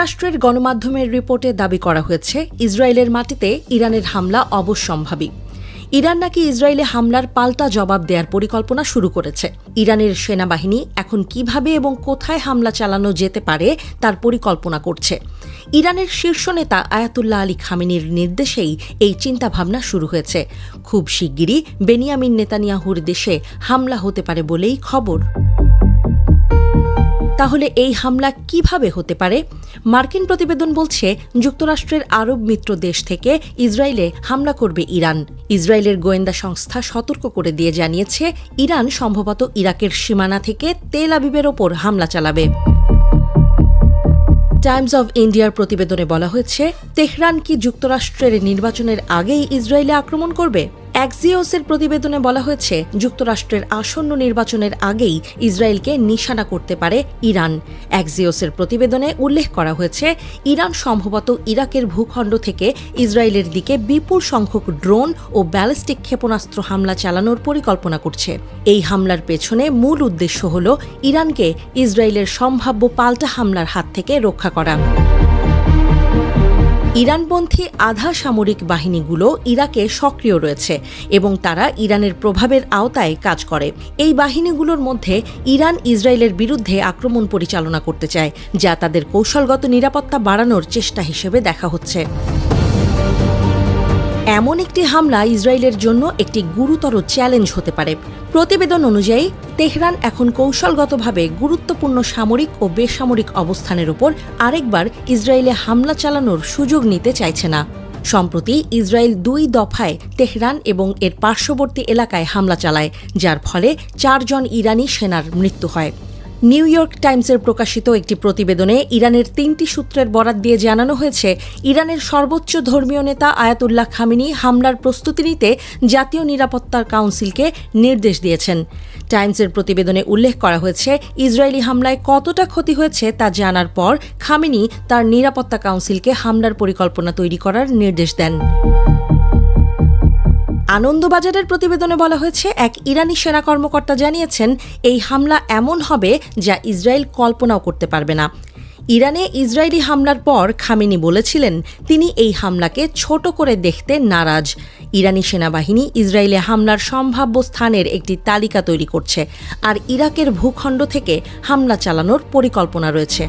রাষ্ট্রের গণমাধ্যমের রিপোর্টে দাবি করা হয়েছে ইসরায়েলের মাটিতে ইরানের হামলা অবশ্যম্ভাবী। ইরান নাকি ইসরায়েলে হামলার পাল্টা জবাব দেওয়ার পরিকল্পনা শুরু করেছে। ইরানের সেনাবাহিনী এখন কিভাবে এবং কোথায় হামলা চালানো যেতে পারে তার পরিকল্পনা করছে। ইরানের শীর্ষ নেতা আয়াতুল্লাহ আলী খামেনির নির্দেশেই এই চিন্তাভাবনা শুরু হয়েছে। খুব শিগগিরই বেনিয়ামিন নেতানিয়াহুর দেশে হামলা হতে পারে বলেই খবর। তাহলে এই হামলা কিভাবে হতে পারে? মার্কিন প্রতিবেদন বলছে যুক্তরাষ্ট্রের আরব মিত্র দেশ থেকে ইসরায়েলে হামলা করবে ইরান। ইসরায়েলের গোয়েন্দা সংস্থা সতর্ক করে দিয়ে জানিয়েছে ইরান সম্ভবত ইরাকের সীমানা থেকে তেল আবিবের ওপর হামলা চালাবে। টাইমস অব ইন্ডিয়ার প্রতিবেদনে বলা হয়েছে তেহরান কি যুক্তরাষ্ট্রের নির্বাচনের আগেই ইসরায়েলে আক্রমণ করবে? অ্যাক্সিওসের প্রতিবেদনে বলা হয়েছে যুক্তরাষ্ট্রের আসন্ন নির্বাচনের আগেই ইসরায়েলকে নিশানা করতে পারে ইরান। অ্যাক্সিওসের প্রতিবেদনে উল্লেখ করা হয়েছে ইরান সম্ভবত ইরাকের ভূখণ্ড থেকে ইসরায়েলের দিকে বিপুল সংখ্যক ড্রোন ও ব্যালিস্টিক ক্ষেপণাস্ত্র হামলা চালানোর পরিকল্পনা করছে। এই হামলার পেছনে মূল উদ্দেশ্য হল ইরানকে ইসরায়েলের সম্ভাব্য পাল্টা হামলার হাত থেকে রক্ষা করা। ইরানপন্থী আধা সামরিক বাহিনীগুলো ইরাকে সক্রিয় রয়েছে এবং তারা ইরানের প্রভাবের আওতায় কাজ করে। এই বাহিনীগুলোর মধ্যে ইরান ইসরায়েলের বিরুদ্ধে আক্রমণ পরিচালনা করতে চায়, যা তাদের কৌশলগত নিরাপত্তা বাড়ানোর চেষ্টা হিসেবে দেখা হচ্ছে। এমন একটি হামলা ইসরায়েলের জন্য একটি গুরুতর চ্যালেঞ্জ হতে পারে। প্রতিবেদন অনুযায়ী তেহরান এখন কৌশলগতভাবে গুরুত্বপূর্ণ সামরিক ও বেসামরিক অবস্থানের উপর আরেকবার ইসরায়েলে হামলা চালানোর সুযোগ নিতে চাইছে না। সম্প্রতি ইসরায়েল 2 দফায় তেহরান এবং এর পার্শ্ববর্তী এলাকায় হামলা চালায়, যার ফলে 4 জন ইরানি সেনার মৃত্যু হয়। নিউ ইয়র্ক টাইমসের প্রকাশিত একটি প্রতিবেদনে ইরানের 3টি সূত্রের বরাত দিয়ে জানানো হয়েছে ইরানের সর্বোচ্চ ধর্মীয় নেতা আয়াতুল্লাহ খামেনি হামলার প্রস্তুতি নিতে জাতীয় নিরাপত্তা কাউন্সিলকে নির্দেশ দিয়েছেন। টাইমসের প্রতিবেদনে উল্লেখ করা হয়েছে ইসরায়েলি হামলায় কতটা ক্ষতি হয়েছে তা জানার পর খামেনি তার নিরাপত্তা কাউন্সিলকে হামলার পরিকল্পনা তৈরি করার নির্দেশ দেন। আনন্দবাজারের প্রতিবেদনে বলা হয়েছে এক ইরানি সেনা কর্মকর্তা জানিয়েছেন এই হামলা এমন হবে যা ইসরায়েল কল্পনাও করতে পারবে না। ইরানে ইসরায়েলি হামলার পর খামেনি বলেছিলেন তিনি এই হামলাকে ছোট করে দেখতে নারাজ। ইরানি সেনাবাহিনী ইসরায়েলে হামলার সম্ভাব্য স্থানের একটি তালিকা তৈরি করছে আর ইরাকের ভূখণ্ড থেকে হামলা চালানোর পরিকল্পনা রয়েছে।